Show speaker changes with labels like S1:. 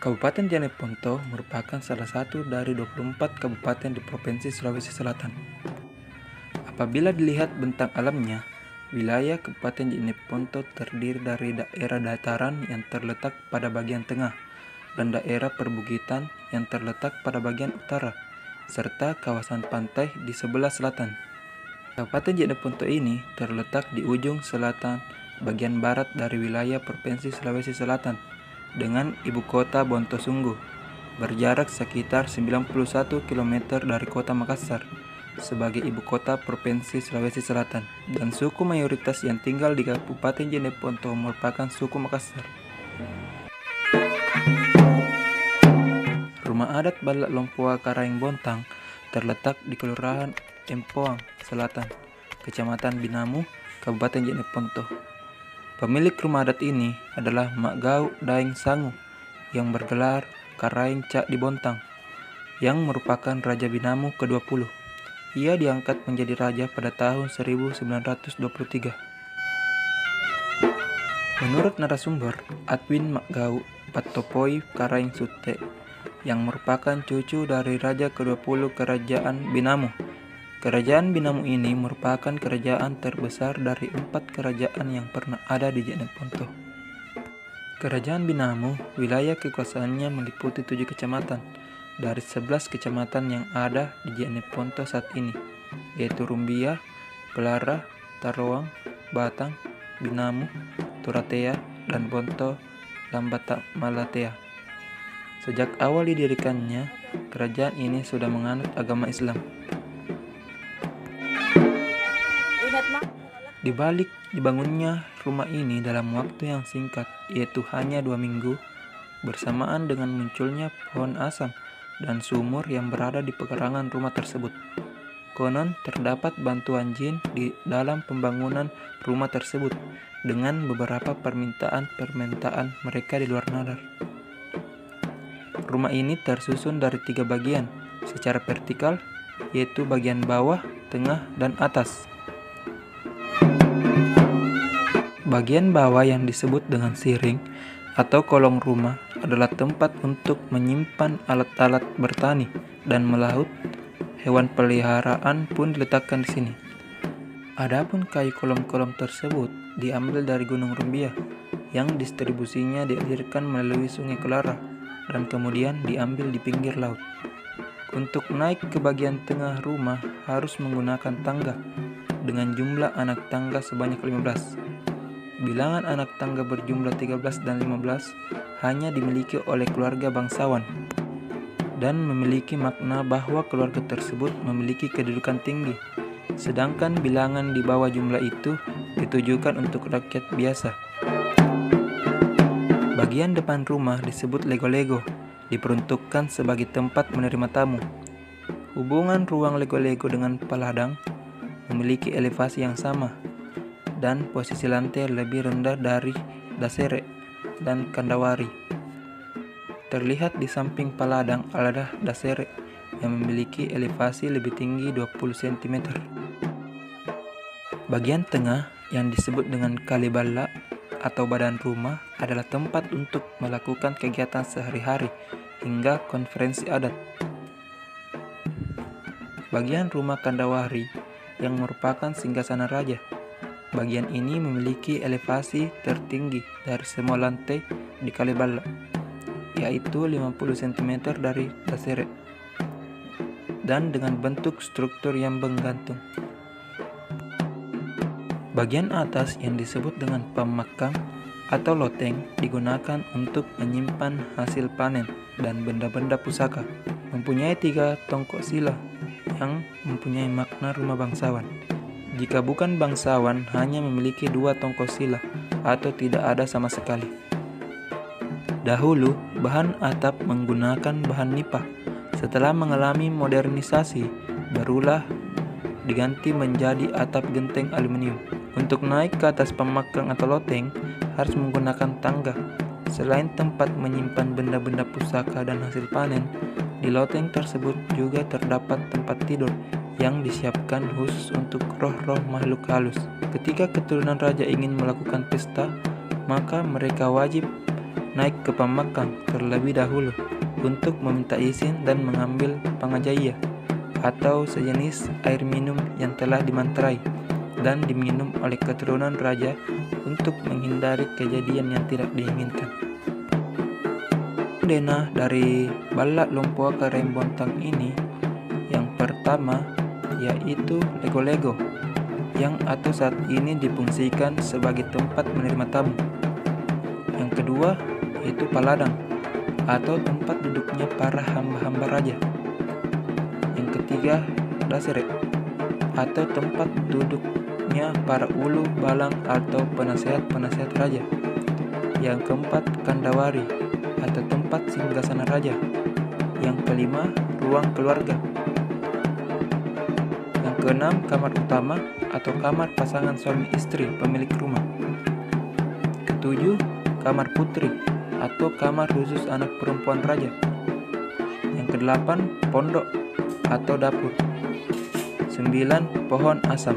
S1: Kabupaten Jeneponto merupakan salah satu dari 24 kabupaten di Provinsi Sulawesi Selatan. Apabila dilihat bentang alamnya, wilayah Kabupaten Jeneponto terdiri dari daerah dataran yang terletak pada bagian tengah dan daerah perbukitan yang terletak pada bagian utara, serta kawasan pantai di sebelah selatan. Kabupaten Jeneponto ini terletak di ujung selatan bagian barat dari wilayah Provinsi Sulawesi Selatan dengan ibu kota Bontosunggu, berjarak sekitar 91 km dari kota Makassar sebagai ibu kota Provinsi Sulawesi Selatan, dan suku mayoritas yang tinggal di Kabupaten Jeneponto merupakan suku Makassar. Rumah adat Balak Lompoa Karaeng Bontang terletak di Kelurahan Empoang Selatan, Kecamatan Binamu, Kabupaten Jeneponto. Pemilik rumah adat ini adalah Mak Gau Daeng Sangu yang bergelar Karaeng Cak di Bontang, yang merupakan Raja Binamu ke-20. Ia diangkat menjadi raja pada tahun 1923. Menurut narasumber, Adwin Mak Gau Patopoi Karaeng Sute, yang merupakan cucu dari Raja ke-20 Kerajaan Binamu. Kerajaan Binamu ini merupakan kerajaan terbesar dari 4 kerajaan yang pernah ada di Jeneponto. Kerajaan Binamu, wilayah kekuasaannya meliputi 7 kecamatan dari 11 kecamatan yang ada di Jeneponto saat ini, yaitu Rumbia, Pelara, Taroang, Batang, Binamu, Turatea, dan Bonto Lambata Malatea. Sejak awal didirikannya, kerajaan ini sudah menganut agama Islam. Di balik dibangunnya rumah ini dalam waktu yang singkat, yaitu hanya 2 minggu, bersamaan dengan munculnya pohon asam dan sumur yang berada di pekarangan rumah tersebut. Konon terdapat bantuan jin di dalam pembangunan rumah tersebut dengan beberapa permintaan mereka di luar nalar. Rumah ini tersusun dari 3 bagian secara vertikal, yaitu bagian bawah, tengah, dan atas. Bagian bawah yang disebut dengan siring atau kolong rumah adalah tempat untuk menyimpan alat-alat bertani dan melaut. Hewan peliharaan pun diletakkan di sini. Adapun kayu kolom-kolom tersebut diambil dari Gunung Rumbia yang distribusinya dialirkan melalui Sungai Kelara dan kemudian diambil di pinggir laut. Untuk naik ke bagian tengah rumah harus menggunakan tangga dengan jumlah anak tangga sebanyak 15. Bilangan anak tangga berjumlah 13 dan 15 hanya dimiliki oleh keluarga bangsawan dan memiliki makna bahwa keluarga tersebut memiliki kedudukan tinggi, sedangkan bilangan di bawah jumlah itu ditujukan untuk rakyat biasa. Bagian depan rumah disebut lego-lego, diperuntukkan sebagai tempat menerima tamu. Hubungan ruang lego-lego dengan peladang memiliki elevasi yang sama, dan posisi lantai lebih rendah dari dasere dan kandawari. Terlihat di samping peladang adalah dasere yang memiliki elevasi lebih tinggi 20 cm. Bagian tengah yang disebut dengan kalibala atau badan rumah adalah tempat untuk melakukan kegiatan sehari-hari hingga konferensi adat. Bagian rumah kandawari yang merupakan singgasana raja. Bagian ini memiliki elevasi tertinggi dari semua lantai di Kalibala, yaitu 50 cm dari dasere, dan dengan bentuk struktur yang menggantung. Bagian atas yang disebut dengan pemakang atau loteng digunakan untuk menyimpan hasil panen dan benda-benda pusaka. Mempunyai 3 tongkok sila yang mempunyai makna rumah bangsawan. Jika bukan bangsawan, hanya memiliki 2 tongkok sila atau tidak ada sama sekali. Dahulu, bahan atap menggunakan bahan nipah. Setelah mengalami modernisasi, barulah diganti menjadi atap genteng aluminium. Untuk naik ke atas pemakang atau loteng, harus menggunakan tangga. Selain tempat menyimpan benda-benda pusaka dan hasil panen, di loteng tersebut juga terdapat tempat tidur yang disiapkan khusus untuk roh-roh makhluk halus. Ketika keturunan raja ingin melakukan pesta, maka mereka wajib naik ke pemakang terlebih dahulu untuk meminta izin dan mengambil pangajaya atau sejenis air minum yang telah dimantrai dan diminum oleh keturunan raja untuk menghindari kejadian yang tidak diinginkan. Denah dari Balak Lompoaka Rembontang ini, yang pertama yaitu Lego-Lego, yang atau saat ini difungsikan sebagai tempat menerima tamu. Yang kedua yaitu Paladang, atau tempat duduknya para hamba-hamba raja. Yang ketiga Daseret, atau tempat duduknya para ulu balang atau penasehat-penasehat raja. Yang keempat Kandawari, atau tempat singgasana raja. Yang kelima ruang keluarga. Yang keenam kamar utama atau kamar pasangan suami istri pemilik rumah. Ketujuh kamar putri atau kamar khusus anak perempuan raja. Yang kedelapan pondok atau dapur. 9 pohon asam.